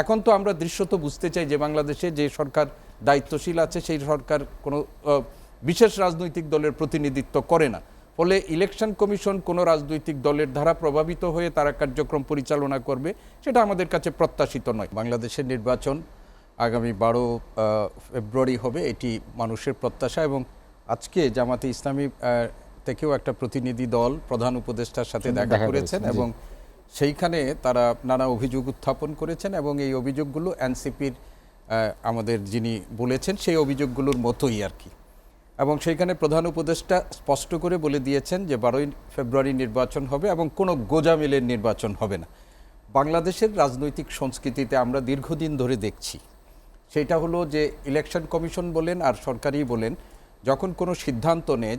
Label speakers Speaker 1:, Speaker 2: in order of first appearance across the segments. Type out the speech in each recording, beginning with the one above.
Speaker 1: এখন তো আমরা দৃশ্যত বুঝতে চাই যে বাংলাদেশে যে সরকার দায়িত্বশীল আছে সেই সরকার কোনো বিশেষ রাজনৈতিক দলের প্রতিনিধিত্ব করে না। ফলে ইলেকশন কমিশন কোনো রাজনৈতিক দলের দ্বারা প্রভাবিত হয়ে তারা কার্যক্রম পরিচালনা করবে সেটা আমাদের কাছে প্রত্যাশিত নয়। বাংলাদেশের নির্বাচন আগামী 12 ফেব্রুয়ারি হবে, এটি মানুষের প্রত্যাশা। এবং আজকে জামাতে ইসলামী থেকেও একটা প্রতিনিধি দল প্রধান উপদেষ্টার সাথে দেখা করেছেন এবং সেইখানে তারা নানা অভিযোগ উত্থাপন করেছেন এবং এই অভিযোগগুলো এনসিপির আমাদের যিনি বলেছেন সেই অভিযোগগুলোর মতোই আর কি। এবং সেইখানে প্রধান উপদেষ্টা স্পষ্ট করে বলে দিয়েছেন যে 12 ফেব্রুয়ারি নির্বাচন হবে এবং কোনো গোজামিলের নির্বাচন হবে না। বাংলাদেশের রাজনৈতিক সংস্কৃতিতে আমরা দীর্ঘদিন ধরে দেখছি, সেটা হলো যে ইলেকশন কমিশন বলেন আর সরকারই বলেন, যখন কোনো সিদ্ধান্ত নেয়,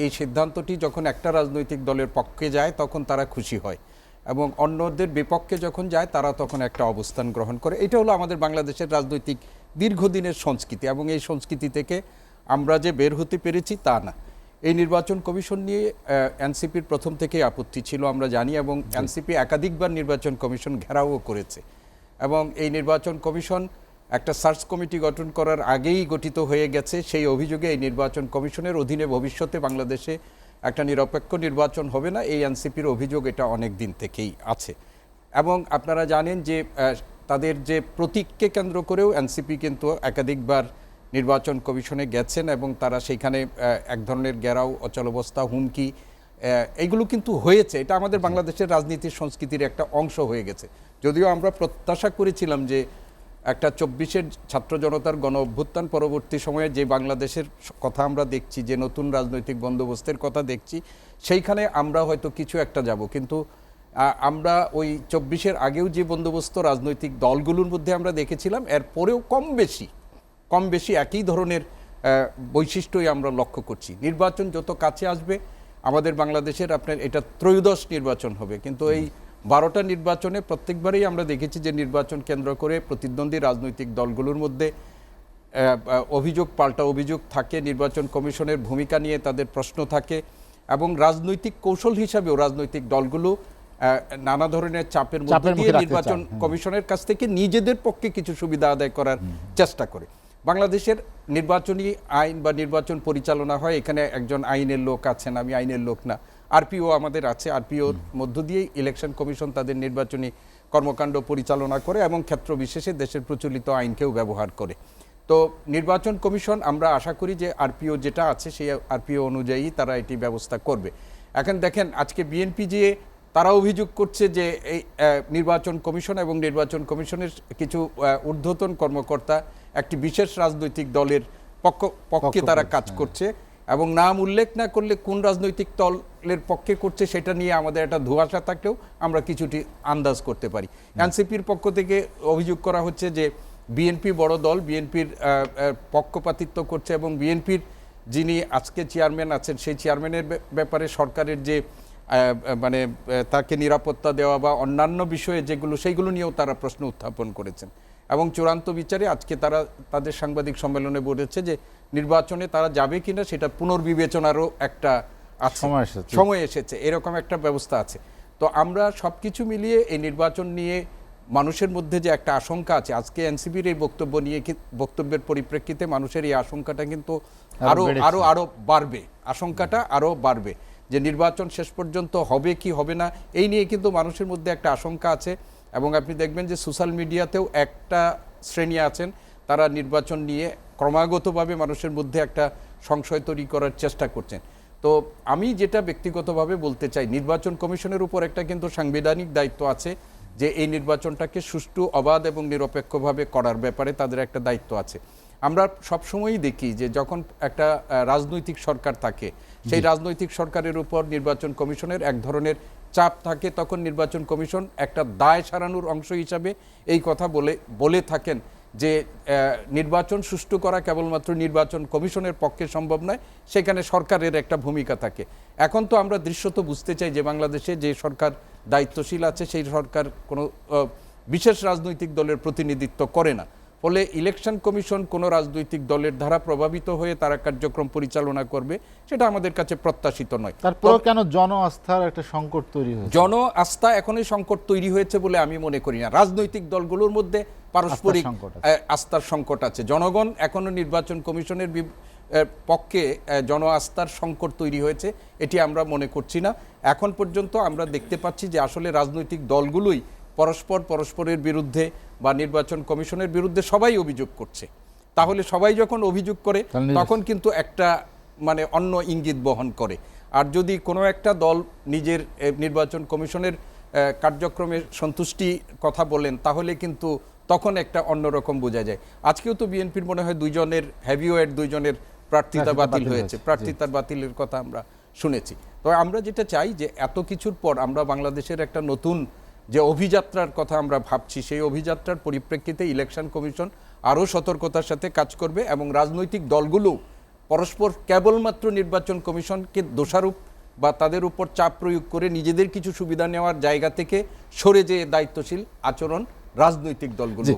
Speaker 1: এই সিদ্ধান্তটি যখন একটা রাজনৈতিক দলের পক্ষে যায় তখন তারা খুশি হয় এবং অন্যদের বিপক্ষে যখন যায় তারা তখন একটা অবস্থান গ্রহণ করে। এটা হলো আমাদের বাংলাদেশের রাজনৈতিক দীর্ঘদিনের সংস্কৃতি এবং এই সংস্কৃতি থেকে আমরা যে বের হতে পেরেছি তা না। এই নির্বাচন কমিশন নিয়ে এনসিপির প্রথম থেকেই আপত্তি ছিল আমরা জানি এবং এনসিপি একাধিকবার নির্বাচন কমিশন ঘেরাও করেছে এবং এই নির্বাচন কমিশন একটা সার্চ কমিটি গঠন করার আগেই গঠিত হয়ে গেছে। সেই অভিযোগে এই নির্বাচন কমিশনের অধীনে ভবিষ্যতে বাংলাদেশে একটা নিরপেক্ষ নির্বাচন হবে না, এই এনসিপির অভিযোগ এটা অনেক দিন থেকেই আছে। এবং আপনারা জানেন যে তাদের যে প্রতীককে কেন্দ্র করেও এনসিপি কিন্তু একাধিকবার নির্বাচন কমিশনে গেছেন এবং তারা সেইখানে এক ধরনের ঘেরাও, অচলাবস্থা, হুমকি এইগুলো কিন্তু হয়েছে। এটা আমাদের বাংলাদেশের রাজনীতির সংস্কৃতির একটা অংশ হয়ে গেছে। যদিও আমরা প্রত্যাশা করেছিলাম যে একটা 24-এর ছাত্র জনতার গণ অভ্যুত্থান পরবর্তী সময়ে যে বাংলাদেশের কথা আমরা দেখছি, যে নতুন রাজনৈতিক বন্দোবস্তের কথা দেখছি, সেইখানে আমরা হয়তো কিছু একটা যাব। কিন্তু আমরা ওই 24-এর আগেও যে বন্দোবস্ত রাজনৈতিক দলগুলোর মধ্যে আমরা দেখেছিলাম, এর পরেও কম বেশি একই ধরনের বৈশিষ্ট্যই আমরা লক্ষ্য করছি। নির্বাচন যত কাছে আসবে আমাদের বাংলাদেশের আপনার এটা ত্রয়োদশ নির্বাচন হবে, কিন্তু এই 12টা নির্বাচনে প্রত্যেকবারেই আমরা দেখেছি যে নির্বাচন কেন্দ্র করে প্রতিদ্বন্দ্বী রাজনৈতিক দলগুলোর মধ্যে অভিযোগ পাল্টা অভিযোগ থাকে, নির্বাচন কমিশনের ভূমিকা নিয়ে তাদের প্রশ্ন থাকে এবং রাজনৈতিক কৌশল হিসাবেও রাজনৈতিক দলগুলো নানা ধরনের চাপের মধ্যে দিয়ে নির্বাচন কমিশনের কাছ থেকে নিজেদের পক্ষে কিছু সুবিধা আদায় করার চেষ্টা করে। বাংলাদেশের নির্বাচনী আইন বা নির্বাচন পরিচালনা হয়, এখানে একজন আইনের লোক আছেন, আমি আইনের লোক না, আরপিও আমাদের আছে, আরপিওর মধ্য দিয়েই ইলেকশন কমিশন তাদের নির্বাচনী কর্মকাণ্ড পরিচালনা করে এবং ক্ষেত্র বিশেষে দেশের প্রচলিত আইনকেও ব্যবহার করে। তো নির্বাচন কমিশন আমরা আশা করি যে আরপিও যেটা আছে সেই আরপিও অনুযায়ী তারা এটি ব্যবস্থা করবে। এখন দেখেন আজকে বিএনপি যে তারা অভিযোগ করছে যে এই নির্বাচন কমিশন এবং নির্বাচন কমিশনের কিছু ঊর্ধ্বতন কর্মকর্তা একটি বিশেষ রাজনৈতিক দলের পক্ষে তারা কাজ করছে এবং নাম উল্লেখ না করলে কোন রাজনৈতিক দলের পক্ষে করছে সেটা নিয়ে আমাদের একটা ধোঁয়াশা থাকলেও আমরা কিছুটি আন্দাজ করতে পারি। এনসিপির পক্ষ থেকে অভিযোগ করা হচ্ছে যে বিএনপি বড় দল, বিএনপির পক্ষপাতিত্ব করছে এবং বিএনপির যিনি আজকে চেয়ারম্যান আছেন সেই চেয়ারম্যানের ব্যাপারে সরকারের যে মানে তাকে নিরাপত্তা দেওয়া বা অন্যান্য বিষয়ে যেগুলো সেইগুলো নিয়েও তারা প্রশ্ন উত্থাপন করেছেন এবং চূড়ান্ত বিচারে আজকে তারা তাদের সাংবাদিক সম্মেলনে বলেছে যে নির্বাচনে তারা যাবে কিনা সেটা পুনর্বিবেচনারও একটা সময় এসেছে, এরকম একটা ব্যবস্থা আছে। তো আমরা সবকিছু মিলিয়ে এই নির্বাচন নিয়ে মানুষের মধ্যে যে একটা আশঙ্কা আছে, আজকে এনসিপির এই বক্তব্যের পরিপ্রেক্ষিতে মানুষের এই আশঙ্কাটা কিন্তু আরো বাড়বে, আশঙ্কাটা আরো বাড়বে যে নির্বাচন শেষ পর্যন্ত হবে কি হবে না এই নিয়ে কিন্তু মানুষের মধ্যে একটা আশঙ্কা আছে। এবং আপনি দেখবেন যে সোশ্যাল মিডিয়াতেও একটা শ্রেণী আছেন তারা নির্বাচন নিয়ে ক্রমাগতভাবে মানুষের মধ্যে একটা সংশয় তৈরি করার চেষ্টা করছেন। তো আমি যেটা ব্যক্তিগতভাবে বলতে চাই, নির্বাচন কমিশনের উপর একটা কিন্তু সাংবিধানিক দায়িত্ব আছে যে এই নির্বাচনটাকে সুষ্ঠু, অবাধ এবং নিরপেক্ষভাবে করার ব্যাপারে তাদের একটা দায়িত্ব আছে। আমরা সবসময়ই দেখি যে যখন একটা রাজনৈতিক সরকার থাকে সেই রাজনৈতিক সরকারের উপর নির্বাচন কমিশনের এক ধরনের চাপ থাকে, তখন নির্বাচন কমিশন একটা দায় সারানোর অংশ হিসাবে এই কথা বলে থাকেন যে নির্বাচন সুষ্ঠু করা কেবলমাত্র নির্বাচন কমিশনের পক্ষে সম্ভব নয়, সেখানে সরকারের একটা ভূমিকা থাকে। এখন তো আমরা দৃশ্যত বুঝতে চাই যে বাংলাদেশে যে সরকার দায়িত্বশীল আছে সেই সরকার কোনো বিশেষ রাজনৈতিক দলের প্রতিনিধিত্ব করে না। ফলে ইলেকশন কমিশন কোনো রাজনৈতিক দলের দ্বারা প্রভাবিত হয়ে তারা কার্যক্রম পরিচালনা করবে সেটা আমাদের কাছে প্রত্যাশিত নয়।
Speaker 2: তারপরেও কেন জন আস্থার একটা সংকট তৈরি হয়েছে?
Speaker 1: জন আস্থা এখনই সংকট তৈরি হয়েছে বলে আমি মনে করি না। রাজনৈতিক দলগুলোর মধ্যে পারস্পরিক আস্থার সংকট আছে। জনগণ এখনো নির্বাচন কমিশনের পক্ষে জন আস্থার সংকট তৈরি হয়েছে এটি আমরা মনে করছি না। এখন পর্যন্ত আমরা দেখতে পাচ্ছি যে আসলে রাজনৈতিক দলগুলোই পরস্পরের বিরুদ্ধে বা নির্বাচন কমিশনের বিরুদ্ধে সবাই অভিযোগ করছে। তাহলে সবাই যখন অভিযোগ করে তখন কিন্তু একটা মানে অন্য ইঙ্গিত বহন করে। আর যদি কোনো একটা দল নিজের নির্বাচন কমিশনের কার্যক্রমে সন্তুষ্টি কথা বলেন তাহলে কিন্তু তখন একটা অন্যরকম বোঝা যায়। আজকেও তো বিএনপির মনে হয় হেভিওয়েট দুইজনের প্রার্থিতা বাতিল হয়েছে, প্রার্থিতার বাতিলের কথা আমরা শুনেছি। তো আমরা যেটা চাই যে এত কিছুর পর আমরা বাংলাদেশের একটা নতুন যে অভিযাত্রার কথা আমরা ভাবছি সেই অভিযাত্রার পরিপ্রেক্ষিতে ইলেকশন কমিশন আরও সতর্কতার সাথে কাজ করবে এবং রাজনৈতিক দলগুলো পরস্পর কেবলমাত্র নির্বাচন কমিশনকে দোষারোপ বা তাদের উপর চাপ প্রয়োগ করে নিজেদের কিছু সুবিধা নেওয়ার জায়গা থেকে সরে যেয়ে দায়িত্বশীল আচরণ রাজনৈতিক দলগুলো